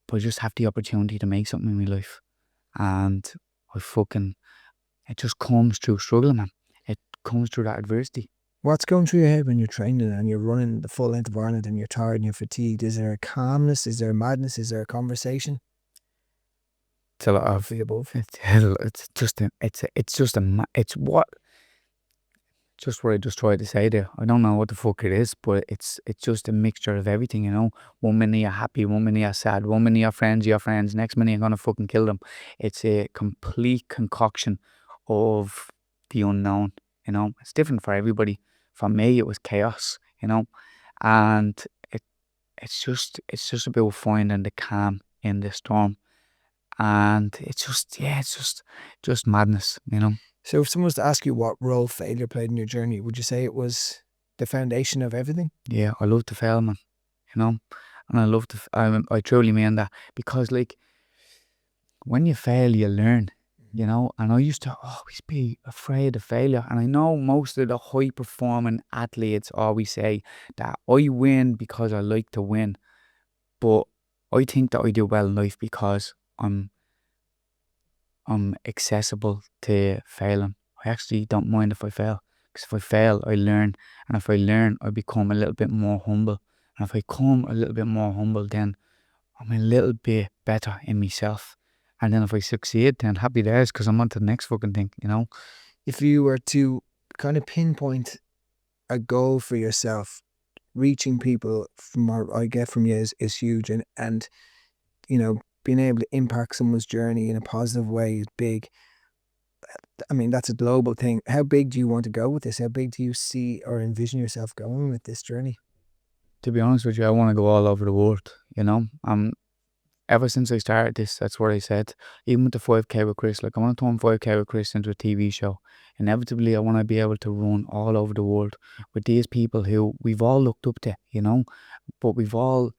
But I just have the opportunity to make something in my life. And it just comes through struggle, man. It comes through that adversity. What's going through your head when you're training and you're running the full length of Ireland and you're tired and you're fatigued? Is there a calmness? Is there a madness? Is there a conversation? It's a lot of the above. Just what I just tried to say there. I don't know what the fuck it is, but it's just a mixture of everything, you know. 1 minute you're happy, 1 minute you're sad, 1 minute you're your friends, next minute you're gonna fucking kill them. It's a complete concoction of the unknown, you know. It's different for everybody. For me, it was chaos, you know, and it's just about finding the calm in the storm, and it's just madness, you know. So if someone was to ask you what role failure played in your journey, would you say it was the foundation of everything? Yeah, I love to fail, man, you know, and I love I truly mean that, because like when you fail, you learn, you know, and I used to always be afraid of failure. And I know most of the high performing athletes always say that I win because I like to win, but I think that I do well in life because I'm accessible to failing. I actually don't mind if I fail, because if I fail, I learn, and if I learn, I become a little bit more humble. And if I become a little bit more humble, then I'm a little bit better in myself. And then if I succeed, then happy days, because I'm on to the next fucking thing, you know? If you were to kind of pinpoint a goal for yourself, reaching people from what I get from you is huge, and you know, being able to impact someone's journey in a positive way is big. I mean, that's a global thing. How big do you want to go with this? How big do you see or envision yourself going with this journey? To be honest with you, I want to go all over the world, you know? Ever since I started this, that's what I said. Even with the 5K with Chris, like I want to turn 5K with Chris into a TV show. Inevitably, I want to be able to run all over the world with these people who we've all looked up to, you know, but we've all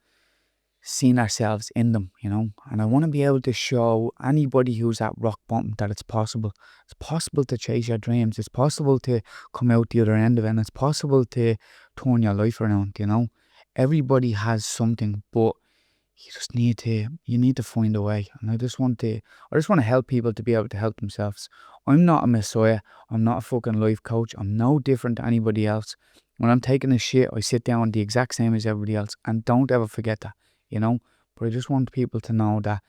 seen ourselves in them, you know. And I want to be able to show anybody who's at rock bottom that it's possible. It's possible to chase your dreams. It's possible to come out the other end of it. And it's possible to turn your life around, you know. Everybody has something, but you need to find a way. And I just want to help people to be able to help themselves. I'm not a messiah. I'm not a fucking life coach. I'm no different to anybody else. When I'm taking a shit, I sit down the exact same as everybody else. And don't ever forget that, you know. But I just want people to know that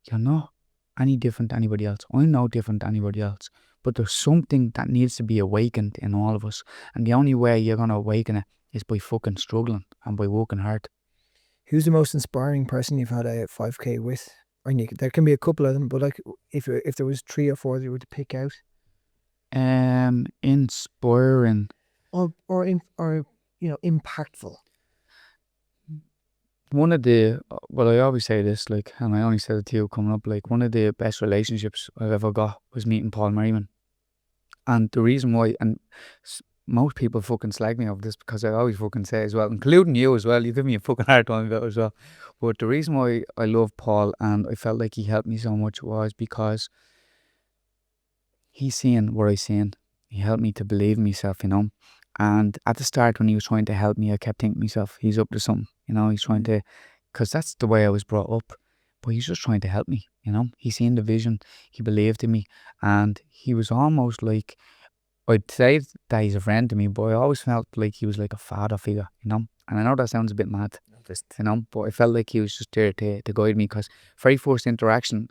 you're not any different to anybody else. I'm no different to anybody else. But there's something that needs to be awakened in all of us. And the only way you're going to awaken it is by fucking struggling and by working hard. Who's the most inspiring person you've had a 5K with? Or there can be a couple of them, but like if there was 3 or 4 that you were to pick out, Inspiring. or you know, impactful. One of the, well, I always say this, like, and I only said it to you coming up, like, one of the best relationships I've ever got was meeting Paul Merriman. And the reason why, and most people fucking slag me over this because I always fucking say as well, including you as well, you give me a fucking hard time about it as well. But the reason why I love Paul and I felt like he helped me so much was because he's seeing what I seen. He helped me to believe in myself, you know. And at the start when he was trying to help me, I kept thinking to myself, he's up to something, you know, he's trying to, because that's the way I was brought up. But he's just trying to help me, you know. He seen the vision, he believed in me, and he was almost like, I'd say that he's a friend to me, but I always felt like he was like a father figure, you know. And I know that sounds a bit mad, you know, but I felt like he was just there to guide me, because very first interaction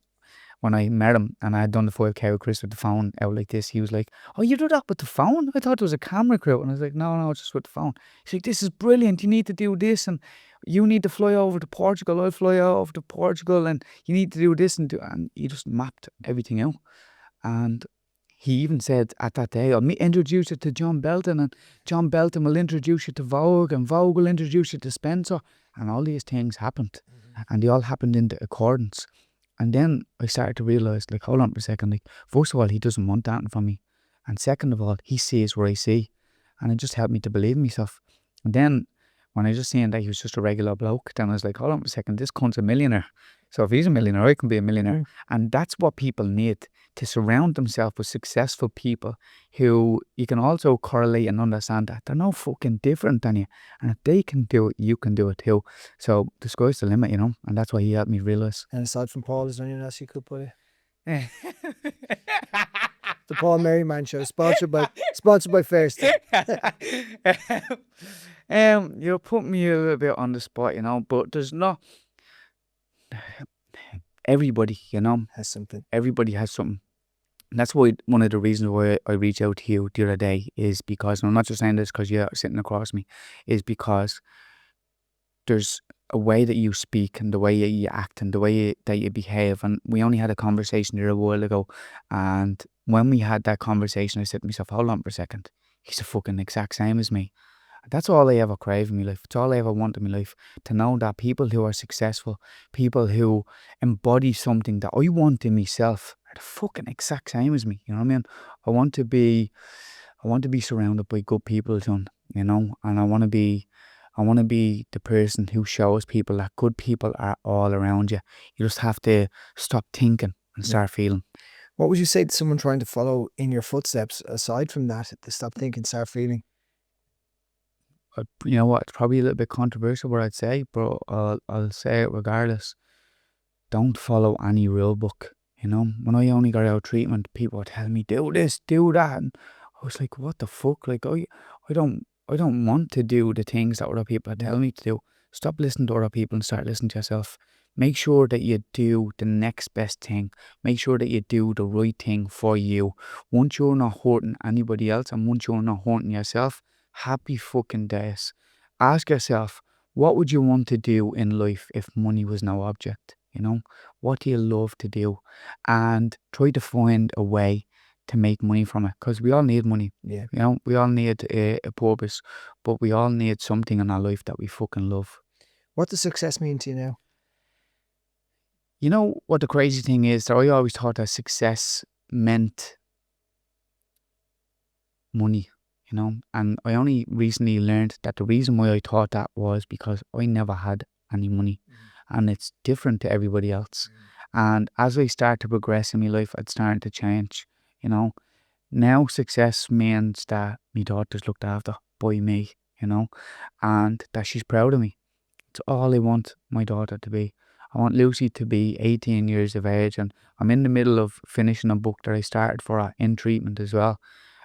when I met him and I had done the 5K with Chris with the phone out like this, he was like, "Oh, you do that with the phone? I thought it was a camera crew." And I was like, no, just with the phone. He's like, "This is brilliant. You need to do this, and you need to fly over to Portugal. I'll fly over to Portugal, and you need to do this and do." And he just mapped everything out. And he even said at that day, "I'll introduce you to John Belton, and John Belton will introduce you to Vogue, and Vogue will introduce you to Spencer." And all these things happened. And they all happened in the accordance. And then I started to realise, like, hold on for a second, like, first of all, he doesn't want that from me. And second of all, he sees what I see. And it just helped me to believe in myself. And then when I just seen that he was just a regular bloke, then I was like, hold on for a second, this cunt's a millionaire. So if he's a millionaire, I can be a millionaire. And that's what people need, to surround themselves with successful people who you can also correlate and understand that they're no fucking different than you. And if they can do it, you can do it too. So the sky's the limit, you know, and that's why he helped me realise. And aside from Paul, is there anyone else you could put it? The Paul Merriman Show, sponsored by First. You're putting me a little bit on the spot, you know, but there's not, everybody, you know, Has something. Everybody has something. And that's why one of the reasons why I reached out to you the other day is because, and I'm not just saying this because you're sitting across me, is because there's a way that you speak and the way you act and the way that you behave. And we only had a conversation there a while ago. And when we had that conversation, I said to myself, hold on for a second. He's the fucking exact same as me. That's all I ever crave in my life. It's all I ever want in my life. To know that people who are successful, people who embody something that I want in myself, are the fucking exact same as me. You know what I mean? I want to be surrounded by good people, John, you know, and I want to be the person who shows people that good people are all around you. You just have to stop thinking and start feeling. What would you say to someone trying to follow in your footsteps aside from that, to stop thinking, start feeling? You know what? It's probably a little bit controversial what I'd say, but I'll say it regardless. Don't follow any rule book. You know, when I only got out of treatment, people were telling me do this, do that, and I was like, what the fuck? Like, I don't want to do the things that other people are telling me to do. Stop listening to other people and start listening to yourself. Make sure that you do the next best thing. Make sure that you do the right thing for you. Once you're not hurting anybody else and once you're not hurting yourself, happy fucking days. Ask yourself, what would you want to do in life if money was no object? You know, what do you love to do? And try to find a way to make money from it, because we all need money. Yeah. You know, we all need a purpose, but we all need something in our life that we fucking love. What does success mean to you now? You know what the crazy thing is, that I always thought that success meant money, you know, and I only recently learned that the reason why I thought that was because I never had any money, and it's different to everybody else. And as I start to progress in my life, it's starting to change, you know. Now success means that my daughter's looked after by me, you know, and that she's proud of me. It's all I want my daughter to be. I want Lucy to be 18 years of age, and I'm in the middle of finishing a book that I started for her in treatment as well.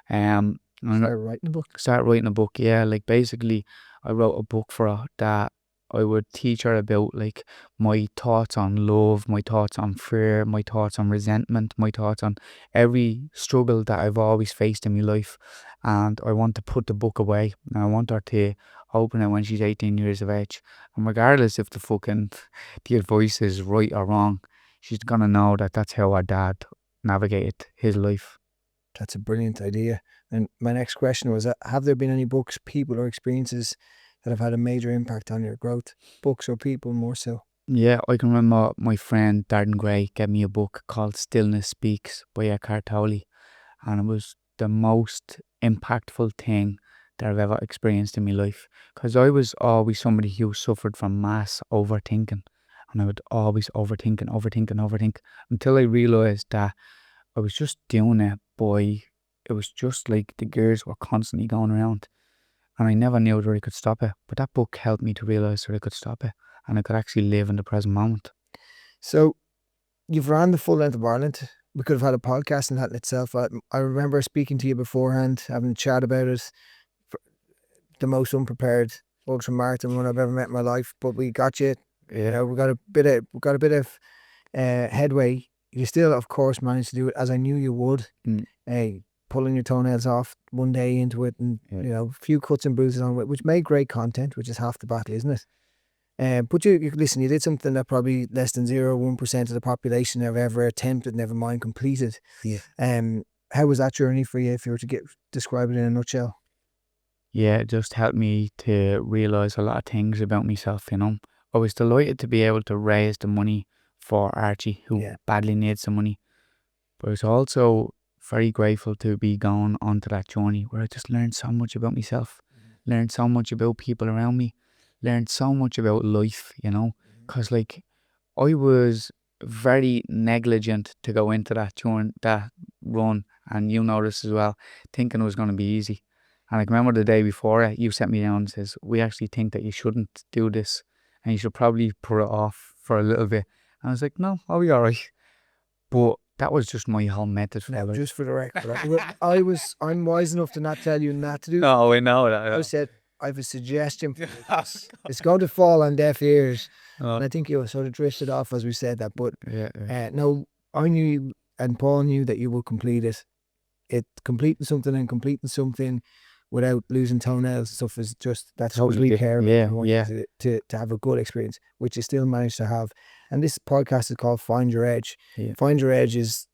And Start writing a book. start writing a book, yeah. Like, basically, I wrote a book for her that I would teach her about, like, my thoughts on love, my thoughts on fear, my thoughts on resentment, my thoughts on every struggle that I've always faced in my life. And I want to put the book away, and I want her to open it when she's 18 years of age. And regardless if the advice is right or wrong, she's gonna know that that's how our dad navigated his life. That's a brilliant idea. And my next question was, have there been any books, people or experiences that have had a major impact on your growth? Books or people more so? Yeah, I can remember my friend Darren Gray gave me a book called Stillness Speaks by Eckhart Tolle, and it was the most impactful thing that I've ever experienced in my life, because I was always somebody who suffered from mass overthinking, and I would always overthink until I realised that I was just doing it it was just like the gears were constantly going around, and I never knew that I could stop it. But that book helped me to realise that I could stop it, and I could actually live in the present moment. So you've ran the full length of Ireland. We could have had a podcast on that in itself. I remember speaking to you beforehand, having a chat about it. The most unprepared ultramarathon run I've ever met in my life, but we got you. You know, we got a bit of headway. You still, of course, managed to do it as I knew you would. Pulling your toenails off one day into it, and you know, a few cuts and bruises on it, which made great content, which is half the battle, isn't it? But you listen, you did something that probably less than 0.1% of the population have ever attempted, never mind completed. Yeah. How was that journey for you, if you were to describe it in a nutshell? Yeah, it just helped me to realise a lot of things about myself, you know. I was delighted to be able to raise the money for Archie, who badly needs the money. But I was also very grateful to be going onto that journey where I just learned so much about myself, learned so much about people around me, learned so much about life, you know. Because, like, I was very negligent to go into that run, and you know this as well, thinking it was going to be easy. And I can remember the day before you set me down and says, we actually think that you shouldn't do this, and you should probably put it off for a little bit. And I was like, no, I'll be all right. But that was just my whole method. No, just for the record, I'm wise enough to not tell you not to do. No, I know that. I said, I have a suggestion. It's going to fall on deaf ears. And I think you sort of drifted off as we said that. But no, I knew, and Paul knew, that you would complete it. Completing something without losing toenails and stuff is just, that's what we care about. To have a good experience, which you still managed to have. And this podcast is called Find Your Edge. Find Your Edge is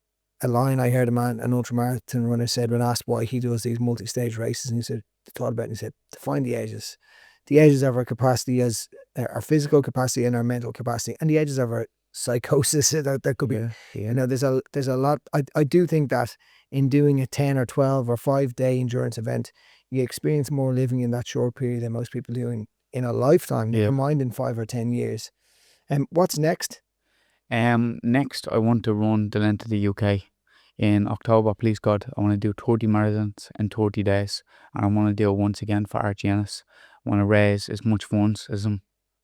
a line I heard an ultramarathon runner said when asked why he does these multi-stage races, and he said, thought about it, and he said, to find the edges of our capacity, as our physical capacity and our mental capacity, and the edges of our psychosis that could be. You know, there's a lot. I do think that in doing a 10 or 12 or 5-day endurance event, you experience more living in that short period than most people do in a lifetime, never mind in 5 or 10 years. What's next? Next, I want to run the length of the UK. in October, please God, I want to do 30 marathons in 30 days. And I want to do it once again for Archie Ennis. I want to raise as much funds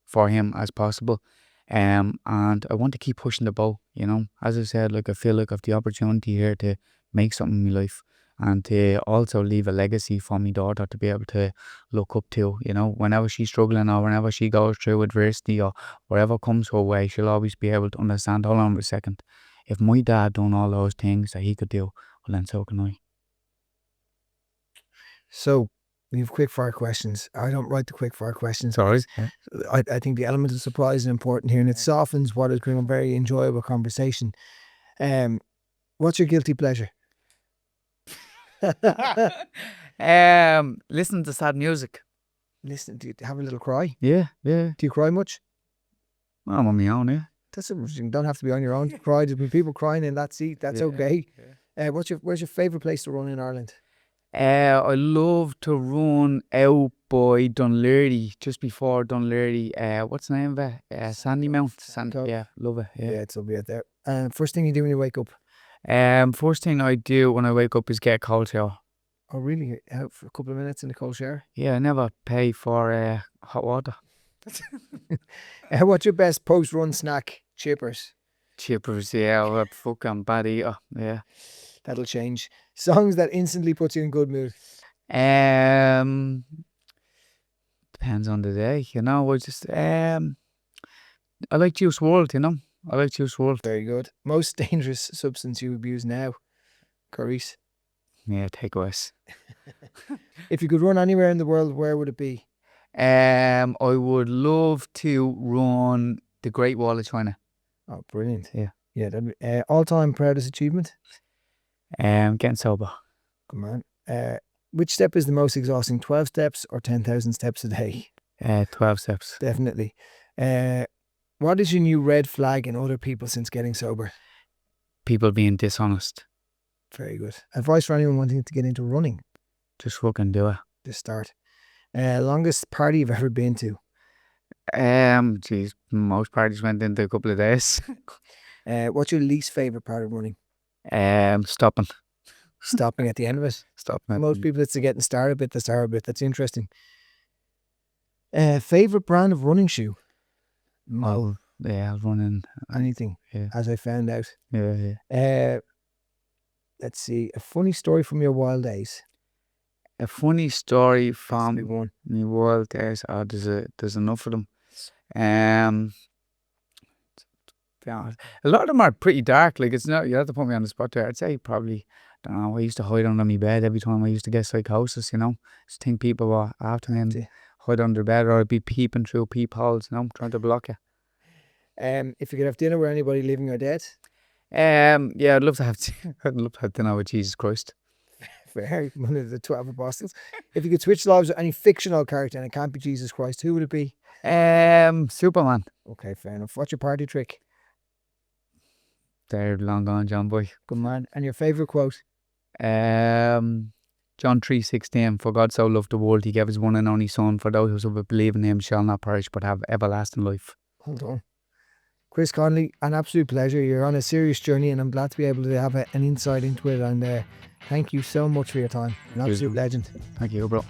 for him as possible. And I want to keep pushing the boat, you know. As I said, like, I feel like I've the opportunity here to make something in my life and to also leave a legacy for my daughter to be able to look up to, you know. Whenever she's struggling or whenever she goes through adversity or whatever comes her way, she'll always be able to understand, hold on a second, if my dad done all those things that he could do, well then so can I. So we have quickfire questions. I don't write the quickfire questions. Sorry. I think the element of surprise is important here, and it softens what has been a very enjoyable conversation. What's your guilty pleasure? Listen to sad music. Listen, do you have a little cry? Yeah. Do you cry much? Well, I'm on my own, yeah. You don't have to be on your own to cry. There's been people crying in that seat. That's okay. Where's your favourite place to run in Ireland? I love to run out by Dunleary, just before Dunleary. What's the name of it? Sandy Mount. Yeah, love it. Yeah, it's lovely out there. First thing you do when you wake up? First thing I do when I wake up is get a cold shower. Oh, really? Out for a couple of minutes in the cold shower? Yeah, I never pay for hot water. What's your best post-run snack? Chippers. Chippers, yeah. I'm a fucking bad eater. Yeah. That'll change. Songs that instantly put you in good mood. Depends on the day, you know. I just I like Juice WRLD, you know. I like Juice WRLD. Very good. Most dangerous substance you abuse now? Curries. Yeah, takeaways. If you could run anywhere in the world, where would it be? I would love to run the Great Wall of China. Oh, brilliant. Yeah. Yeah. All-time proudest achievement? Getting sober. Good man. Which step is the most exhausting? 12 steps or 10,000 steps a day? 12 steps. Definitely. What is your new red flag in other people since getting sober? People being dishonest. Very good. Advice for anyone wanting to get into running? Just fucking do it. Just start. Longest party you've ever been to? Most parties went into a couple of days. What's your least favourite part of running? Stopping. Stopping at the end of it? Stopping. Most people, it's the getting started bit, the start bit. That's interesting. Favourite brand of running shoe? Well, yeah, I was running anything. Yeah. As I found out. Yeah. Let's see. A funny story from your wild days. A funny story from one. my wild days. Oh, there's enough of them. A lot of them are pretty dark. Like, it's not, you have to put me on the spot there. I'd say probably, I don't know, I used to hide under my bed every time I used to get psychosis, you know. Just think people were after me and hide under bed, or I'd be peeping through peepholes, you know, trying to block you. If you could have dinner with anybody living or dead? Yeah, I'd love to have dinner with Jesus Christ. Fair, one of the 12 apostles. If you could switch lives with any fictional character and it can't be Jesus Christ, who would it be? Superman. Okay, fair enough. What's your party trick? They're long gone, John boy. Good man. And your favourite quote? John 3:16. For God so loved the world, he gave his one and only son, for those who believe in him shall not perish but have everlasting life. Hold on. Chris Connolly, an absolute pleasure. You're on a serious journey and I'm glad to be able to have an insight into it, and thank you so much for your time. An absolute legend. Thank you, bro.